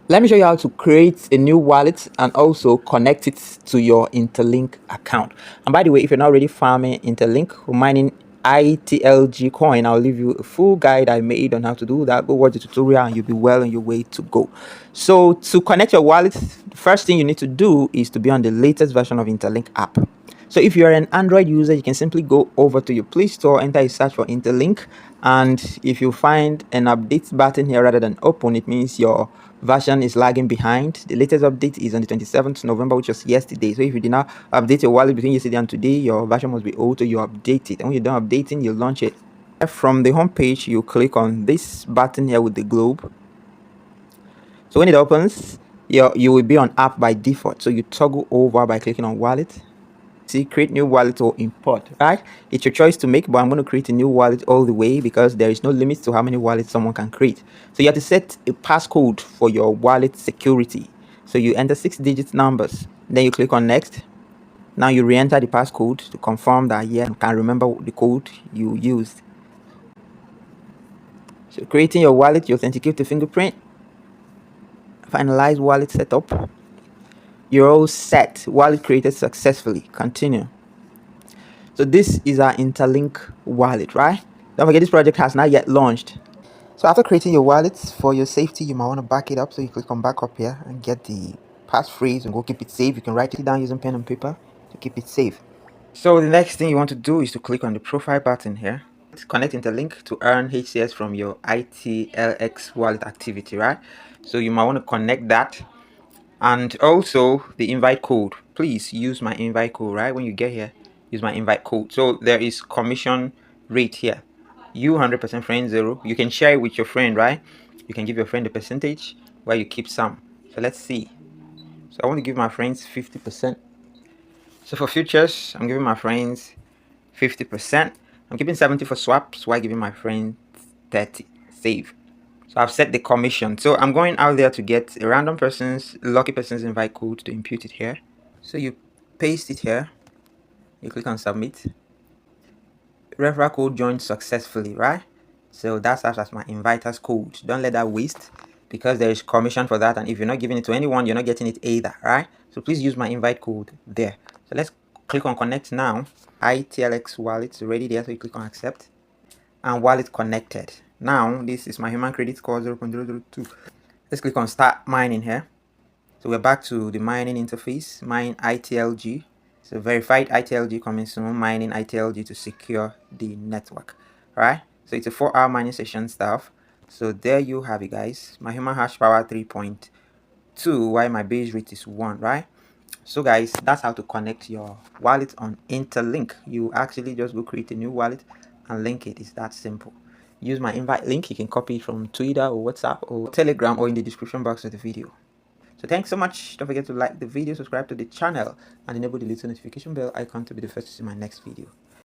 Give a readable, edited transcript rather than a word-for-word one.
Let me show you how to create a new wallet and also connect it to your InterLink account. And by the way, if you're not already farming InterLink or mining ITLG coin, I'll leave you a full guide I made on how to do that. Go watch the tutorial and you'll be well on your way to go. So to connect your wallet, the first thing you need to do is to be on the latest version of InterLink app. So if you're an Android user, you can simply go over to your Play Store, enter a search for InterLink, and if you find an update button here rather than open, it means your version is lagging behind. The latest update is on the 27th November, which was yesterday. So if you did not update your wallet between yesterday and today, your version must be old, so you update it. And when you're done updating, you launch it. From the home page, you click on this button here with the globe. So when it opens, you will be on app by default. So you toggle over by clicking on wallet. See, create new wallet or import, right? It's your choice to make, but I'm going to create a new wallet all the way because there is no limit to how many wallets someone can create. So you have to set a passcode for your wallet security. So you enter 6-digit numbers, then you click on next. Now you re-enter the passcode to confirm that you can remember the code you used. So creating your wallet, you authenticate the fingerprint. Finalize wallet setup. You're all set. Wallet created successfully. Continue. So this is our InterLink wallet, right? Don't forget this project has not yet launched. So after creating your wallet, for your safety, you might want to back it up. So you click on backup here and get the passphrase and go keep it safe. You can write it down using pen and paper to keep it safe. So the next thing you want to do is to click on the profile button here. Connect InterLink to earn HCS from your ITLX wallet activity, right? So you might want to connect that. And also the invite code. Please use my invite code, right? When you get here, use my invite code. So there is commission rate here. You 100% friend 0. You can share it with your friend, right? You can give your friend a percentage while you keep some. So let's see. So I want to give my friends 50%. So for futures, I'm giving my friends 50%. I'm keeping 70 for swaps while giving my friends 30. Save. So I've set the commission. So I'm going out there to get a random person's, lucky person's invite code to impute it here. So you paste it here. You click on submit. Referral code joined successfully, right? So that's as my inviter's code. Don't let that waste because there is commission for that. And if you're not giving it to anyone, you're not getting it either, right? So please use my invite code there. So let's click on connect now. ITLX wallet is already there. So you click on accept and wallet connected. Now this is my human credit score 0.002. Let's click on start mining here. So we're back to the mining interface, mine ITLG. So verified ITLG coming soon, mining ITLG to secure the network. Alright, so it's a 4-hour mining session stuff. So there you have it, guys. My human hash power 3.2, while my base rate is 1, right? So guys, that's how to connect your wallet on InterLink. You actually just go create a new wallet and link it. It's that simple. Use my invite link. You can copy it from Twitter or WhatsApp or Telegram or in the description box of the video. So thanks so much. Don't forget to like the video, subscribe to the channel, and enable the little notification bell icon to be the first to see my next video.